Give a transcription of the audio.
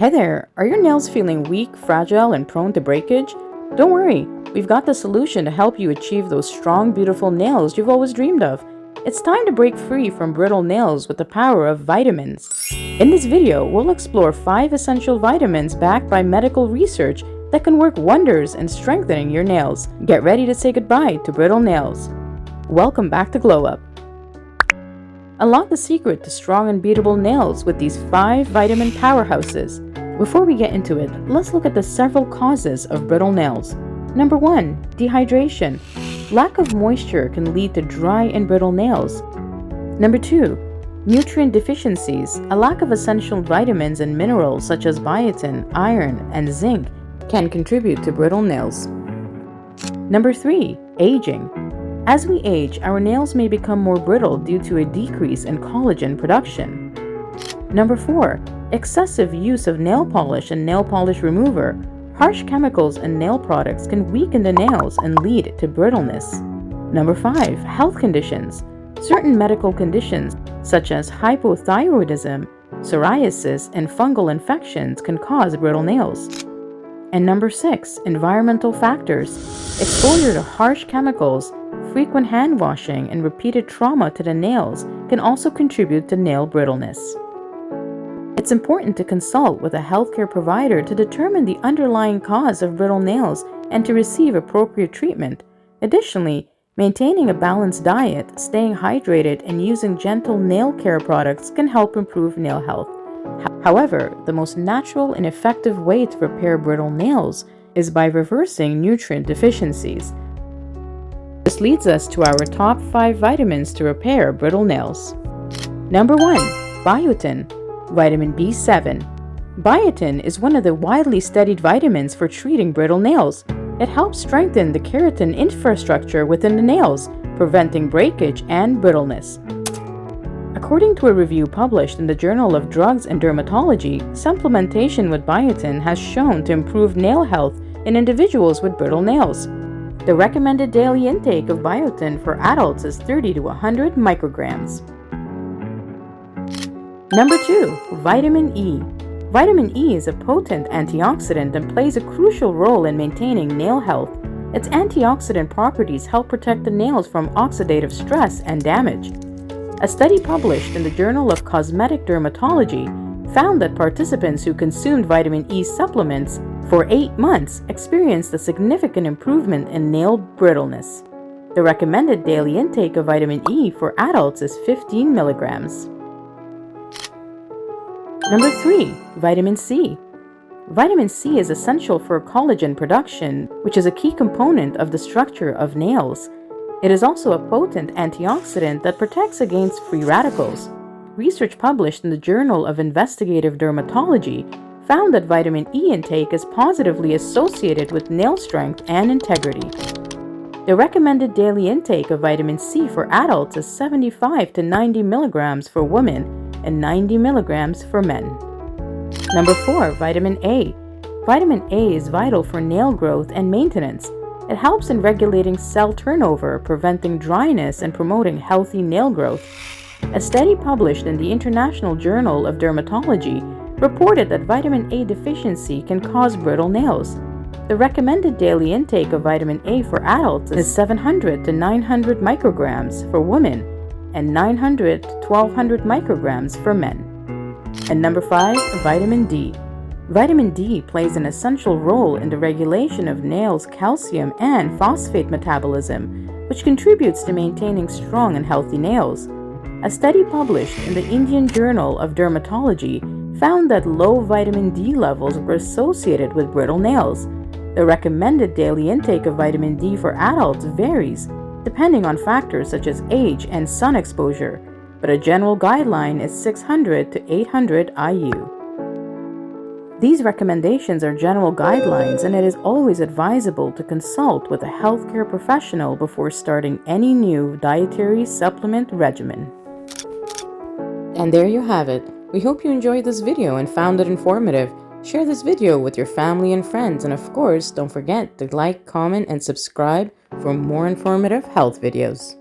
Hey there, are your nails feeling weak, fragile, and prone to breakage? Don't worry, we've got the solution to help you achieve those strong, beautiful nails you've always dreamed of. It's time to break free from brittle nails with the power of vitamins. In this video, we'll explore 5 essential vitamins backed by medical research that can work wonders in strengthening your nails. Get ready to say goodbye to brittle nails. Welcome back to Glow Up. Unlock the secret to strong and beatable nails with these 5 vitamin powerhouses. Before we get into it, let's look at the several causes of brittle nails. Number 1. Dehydration. Lack of moisture can lead to dry and brittle nails. Number 2. Nutrient deficiencies. A lack of essential vitamins and minerals such as biotin, iron, and zinc can contribute to brittle nails. Number 3. Aging. As we age, our nails may become more brittle due to a decrease in collagen production. Number 4. Excessive use of nail polish and nail polish remover. Harsh chemicals and nail products can weaken the nails and lead to brittleness. Number 5. Health conditions. Certain medical conditions such as hypothyroidism, psoriasis, and fungal infections can cause brittle nails. And number 6. Environmental factors. Exposure to harsh chemicals, frequent hand washing, and repeated trauma to the nails can also contribute to nail brittleness. It's important to consult with a healthcare provider to determine the underlying cause of brittle nails and to receive appropriate treatment. Additionally, maintaining a balanced diet, staying hydrated, and using gentle nail care products can help improve nail health. However, the most natural and effective way to repair brittle nails is by reversing nutrient deficiencies. This leads us to our top 5 vitamins to repair brittle nails. Number 1. Biotin. Vitamin B7. Biotin is one of the widely studied vitamins for treating brittle nails. It helps strengthen the keratin infrastructure within the nails, preventing breakage and brittleness. According to a review published in the Journal of Drugs and Dermatology, supplementation with biotin has shown to improve nail health in individuals with brittle nails. The recommended daily intake of biotin for adults is 30 to 100 micrograms. Number 2. Vitamin E. Vitamin E is a potent antioxidant and plays a crucial role in maintaining nail health. Its antioxidant properties help protect the nails from oxidative stress and damage. A study published in the Journal of Cosmetic Dermatology found that participants who consumed vitamin E supplements for 8 months experienced a significant improvement in nail brittleness. The recommended daily intake of vitamin E for adults is 15 milligrams. Number 3. Vitamin C. Vitamin C is essential for collagen production, which is a key component of the structure of nails. It is also a potent antioxidant that protects against free radicals. Research published in the Journal of Investigative Dermatology found that vitamin E intake is positively associated with nail strength and integrity. The recommended daily intake of vitamin C for adults is 75 to 90 milligrams for women and 90 milligrams for men. Number 4. Vitamin A. Vitamin A is vital for nail growth and maintenance. It helps in regulating cell turnover, preventing dryness, and promoting healthy nail growth. A study published in the International Journal of Dermatology reported that vitamin A deficiency can cause brittle nails. The recommended daily intake of vitamin A for adults is 700 to 900 micrograms for women and 900 to 1200 micrograms for men. And number 5. Vitamin D. Vitamin D plays an essential role in the regulation of nails' calcium and phosphate metabolism, which contributes to maintaining strong and healthy nails. A study published in the Indian Journal of Dermatology found that low vitamin D levels were associated with brittle nails. The recommended daily intake of vitamin D for adults varies depending on factors such as age and sun exposure, but a general guideline is 600 to 800 IU. These recommendations are general guidelines, and it is always advisable to consult with a healthcare professional before starting any new dietary supplement regimen. And there you have it. We hope you enjoyed this video and found it informative. Share this video with your family and friends, and of course, don't forget to like, comment, and subscribe for more informative health videos.